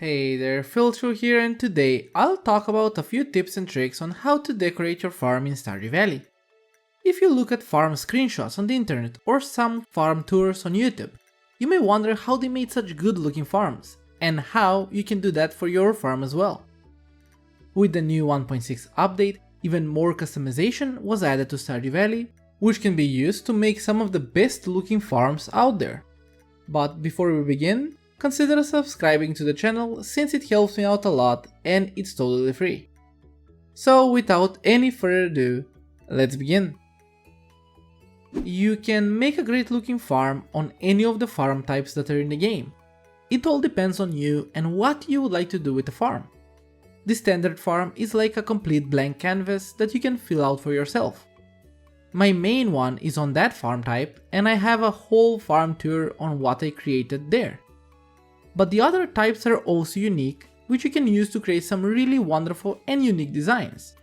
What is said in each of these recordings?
Hey there, PhilChill here, and today I'll talk about a few tips and tricks on how to decorate your farm in Stardew Valley. If you look at farm screenshots on the internet or some farm tours on YouTube, you may wonder how they made such good looking farms, and how you can do that for your farm as well. With the new 1.6 update, even more customization was added to Stardew Valley, which can be used to make some of the best looking farms out there. But before we begin, consider subscribing to the channel since it helps me out a lot and it's totally free. So without any further ado, let's begin. You can make a great looking farm on any of the farm types that are in the game. It all depends on you and what you would like to do with the farm. The standard farm is like a complete blank canvas that you can fill out for yourself. My main one is on that farm type and I have a whole farm tour on what I created there. But the other types are also unique, which you can use to create some really wonderful and unique designs.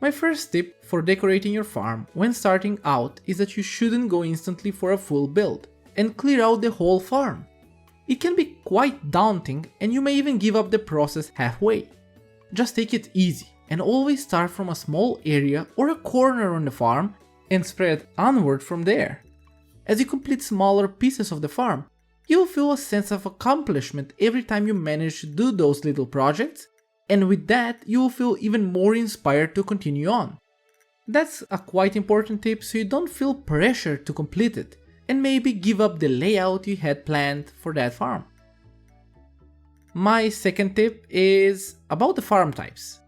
My first tip for decorating your farm when starting out is that you shouldn't go instantly for a full build and clear out the whole farm. It can be quite daunting and you may even give up the process halfway. Just take it easy and always start from a small area or a corner on the farm and spread onward from there. As you complete smaller pieces of the farm, you will feel a sense of accomplishment every time you manage to do those little projects, and with that you will feel even more inspired to continue on. That's a quite important tip so you don't feel pressure to complete it and maybe give up the layout you had planned for that farm. My second tip is about the farm types.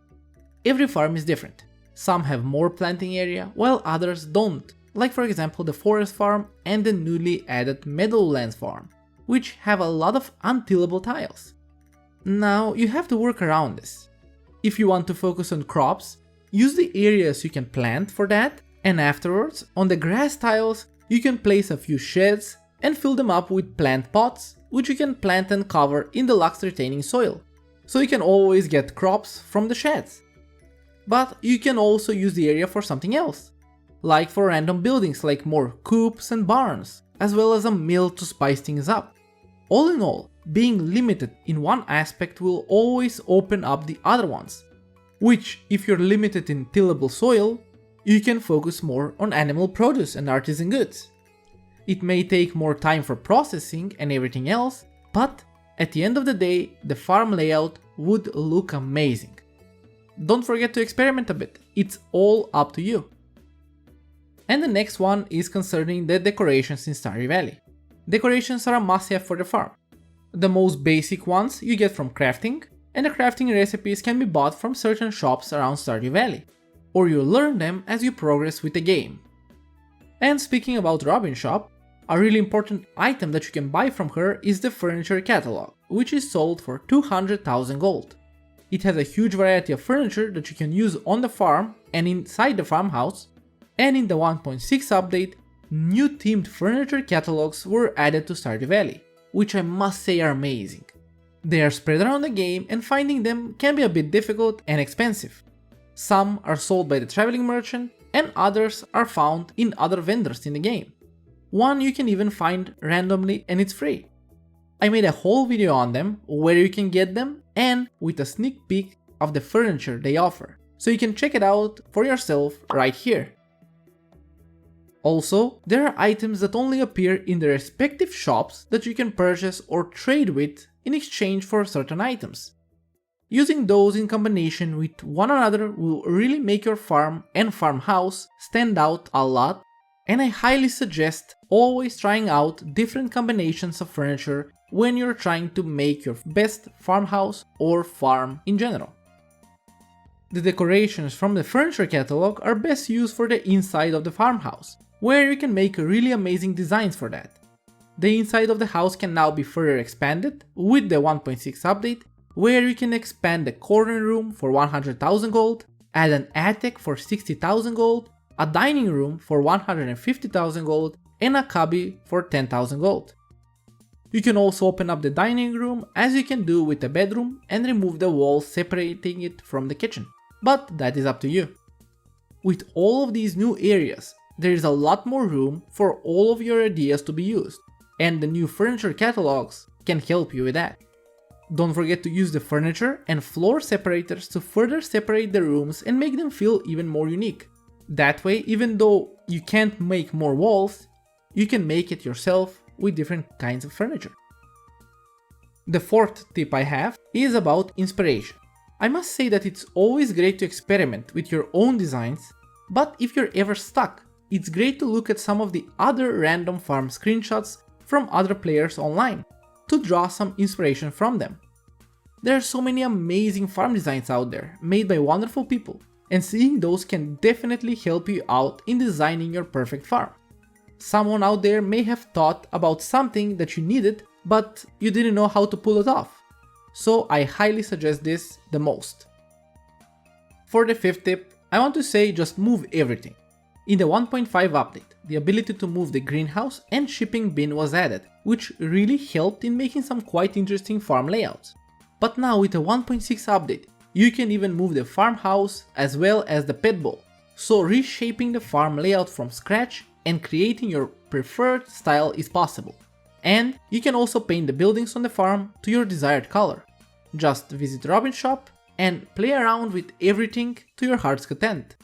Every farm is different. Some have more planting area while others don't, like for example the forest farm and the newly added meadowlands farm, which have a lot of untillable tiles. Now you have to work around this. If you want to focus on crops, use the areas you can plant for that, and afterwards on the grass tiles you can place a few sheds and fill them up with plant pots, which you can plant and cover in the lux retaining soil, so you can always get crops from the sheds. But you can also use the area for something else, like for random buildings like more coops and barns, as well as a mill to spice things up. All in all, being limited in one aspect will always open up the other ones, which if you're limited in tillable soil, you can focus more on animal produce and artisan goods. It may take more time for processing and everything else, but at the end of the day, the farm layout would look amazing. Don't forget to experiment a bit, it's all up to you. And the next one is concerning the decorations in Stardew Valley. Decorations are a must-have for the farm. The most basic ones you get from crafting, and the crafting recipes can be bought from certain shops around Stardew Valley, or you learn them as you progress with the game. And speaking about Robin's shop, a really important item that you can buy from her is the Furniture Catalog, which is sold for 200,000 gold. It has a huge variety of furniture that you can use on the farm and inside the farmhouse, and in the 1.6 update, new themed furniture catalogs were added to Stardew Valley, which I must say are amazing. They are spread around the game and finding them can be a bit difficult and expensive. Some are sold by the traveling merchant and others are found in other vendors in the game. One you can even find randomly and it's free. I made a whole video on them, where you can get them and with a sneak peek of the furniture they offer, so you can check it out for yourself right here. Also, there are items that only appear in the respective shops that you can purchase or trade with in exchange for certain items. Using those in combination with one another will really make your farm and farmhouse stand out a lot, and I highly suggest always trying out different combinations of furniture when you're trying to make your best farmhouse or farm in general. The decorations from the furniture catalog are best used for the inside of the farmhouse, where you can make really amazing designs for that. The inside of the house can now be further expanded with the 1.6 update, where you can expand the corner room for 100,000 gold, add an attic for 60,000 gold, a dining room for 150,000 gold, and a cubby for 10,000 gold. You can also open up the dining room as you can do with the bedroom and remove the walls separating it from the kitchen, but that is up to you. With all of these new areas, there is a lot more room for all of your ideas to be used, and the new furniture catalogs can help you with that. Don't forget to use the furniture and floor separators to further separate the rooms and make them feel even more unique. That way, even though you can't make more walls, you can make it yourself with different kinds of furniture. The fourth tip I have is about inspiration. I must say that it's always great to experiment with your own designs, but if you're ever stuck, it's great to look at some of the other random farm screenshots from other players online to draw some inspiration from them. There are so many amazing farm designs out there, made by wonderful people, and seeing those can definitely help you out in designing your perfect farm. Someone out there may have thought about something that you needed, but you didn't know how to pull it off. So I highly suggest this the most. For the fifth tip, I want to say just move everything. In the 1.5 update, the ability to move the greenhouse and shipping bin was added, which really helped in making some quite interesting farm layouts. But now with the 1.6 update, you can even move the farmhouse as well as the pet bowl, so reshaping the farm layout from scratch and creating your preferred style is possible. And you can also paint the buildings on the farm to your desired color. Just visit Robin's shop and play around with everything to your heart's content.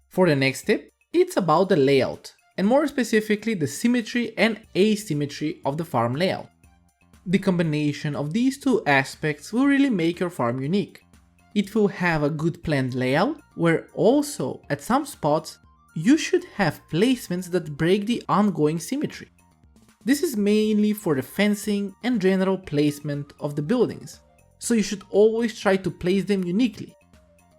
For the next tip, it's about the layout, and more specifically the symmetry and asymmetry of the farm layout. The combination of these two aspects will really make your farm unique. It will have a good planned layout, where also at some spots you should have placements that break the ongoing symmetry. This is mainly for the fencing and general placement of the buildings, so you should always try to place them uniquely.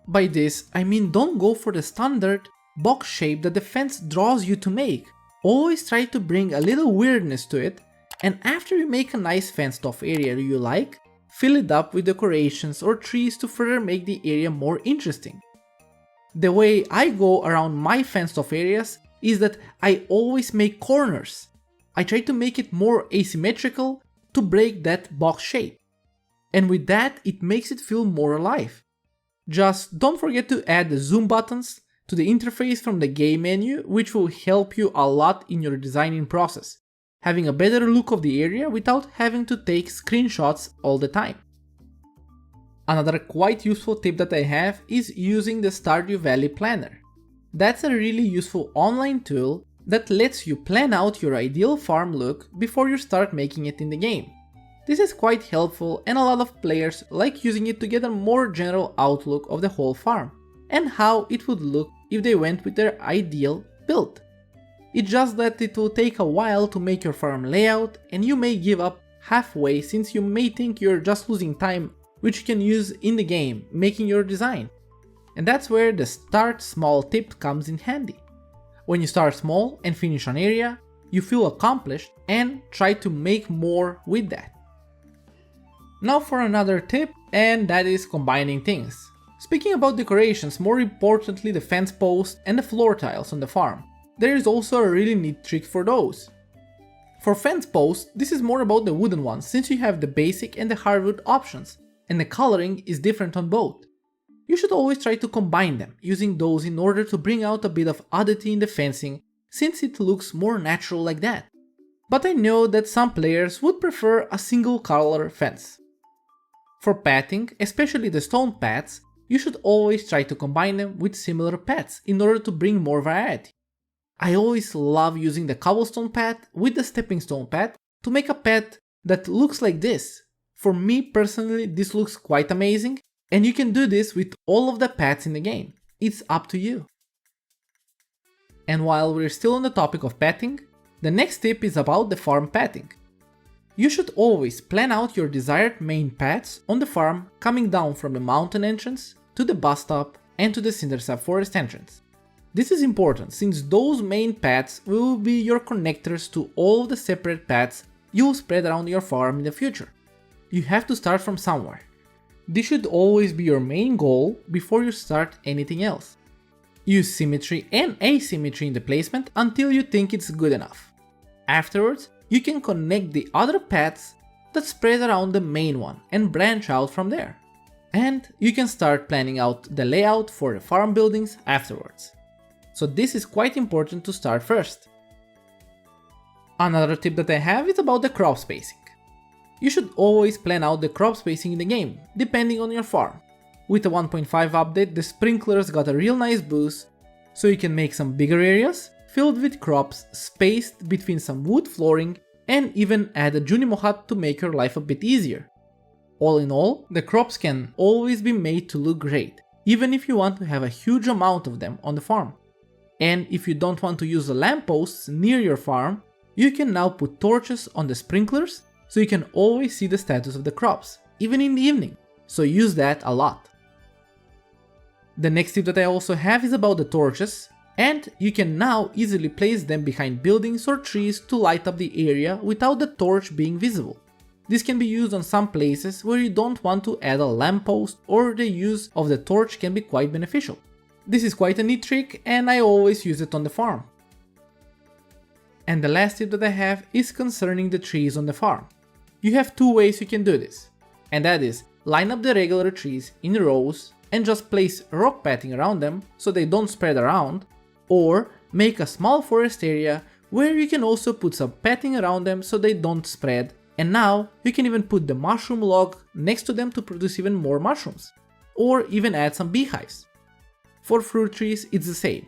By this, I mean don't go for the standard box shape that the fence draws you to make. Always try to bring a little weirdness to it, and after you make a nice fenced off area you like, fill it up with decorations or trees to further make the area more interesting. The way I go around my fenced off areas is that I always make corners. I try to make it more asymmetrical to break that box shape. And with that, it makes it feel more alive. Just don't forget to add the zoom buttons to the interface from the game menu, which will help you a lot in your designing process, having a better look of the area without having to take screenshots all the time. Another quite useful tip that I have is using the Stardew Valley planner. That's a really useful online tool that lets you plan out your ideal farm look before you start making it in the game. This is quite helpful, and a lot of players like using it to get a more general outlook of the whole farm and how it would look if they went with their ideal build. It's just that it will take a while to make your farm layout, and you may give up halfway since you may think you're just losing time, which you can use in the game making your design. And that's where the start small tip comes in handy. When you start small and finish an area, you feel accomplished and try to make more with that. Now for another tip, and that is combining things. Speaking about decorations, more importantly the fence posts and the floor tiles on the farm, there is also a really neat trick for those. For fence posts, this is more about the wooden ones since you have the basic and the hardwood options, and the coloring is different on both. You should always try to combine them, using those in order to bring out a bit of oddity in the fencing since it looks more natural like that. But I know that some players would prefer a single color fence. For pathing, especially the stone paths, you should always try to combine them with similar paths in order to bring more variety. I always love using the cobblestone path with the stepping stone path to make a path that looks like this. For me personally, this looks quite amazing, and you can do this with all of the paths in the game. It's up to you. And while we're still on the topic of pathing, the next tip is about the farm pathing. You should always plan out your desired main paths on the farm coming down from the mountain entrance to the bus stop and to the Cindersap Forest entrance. This is important since those main paths will be your connectors to all of the separate paths you will spread around your farm in the future. You have to start from somewhere. This should always be your main goal before you start anything else. Use symmetry and asymmetry in the placement until you think it's good enough. Afterwards, you can connect the other paths that spread around the main one and branch out from there. And you can start planning out the layout for the farm buildings afterwards. So this is quite important to start first. Another tip that I have is about the crop spacing. You should always plan out the crop spacing in the game, depending on your farm. With the 1.5 update, the sprinklers got a real nice boost, so you can make some bigger areas filled with crops spaced between some wood flooring, and even add a Junimo hut to make your life a bit easier. All in all, the crops can always be made to look great, even if you want to have a huge amount of them on the farm. And if you don't want to use the lampposts near your farm, you can now put torches on the sprinklers so you can always see the status of the crops, even in the evening, so use that a lot. The next tip that I also have is about the torches, and you can now easily place them behind buildings or trees to light up the area without the torch being visible. This can be used on some places where you don't want to add a lamppost, or the use of the torch can be quite beneficial. This is quite a neat trick and I always use it on the farm. And the last tip that I have is concerning the trees on the farm. You have two ways you can do this, and that is line up the regular trees in rows and just place rock pathing around them so they don't spread around, or make a small forest area where you can also put some pathing around them so they don't spread, and now you can even put the mushroom log next to them to produce even more mushrooms, or even add some beehives. For fruit trees it's the same.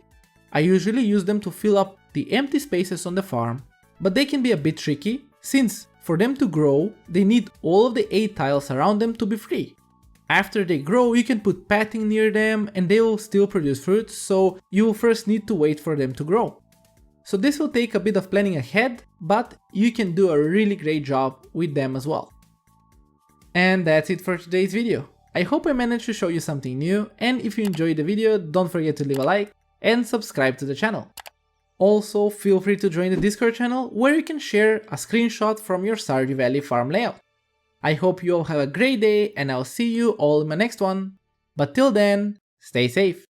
I usually use them to fill up the empty spaces on the farm, but they can be a bit tricky since for them to grow they need all of the 8 tiles around them to be free. After they grow you can put pathing near them and they will still produce fruit, so you will first need to wait for them to grow. So this will take a bit of planning ahead, but you can do a really great job with them as well. And that's it for today's video. I hope I managed to show you something new, and if you enjoyed the video don't forget to leave a like and subscribe to the channel. Also feel free to join the Discord channel where you can share a screenshot from your Stardew Valley farm layout. I hope you all have a great day and I'll see you all in my next one. But till then, stay safe.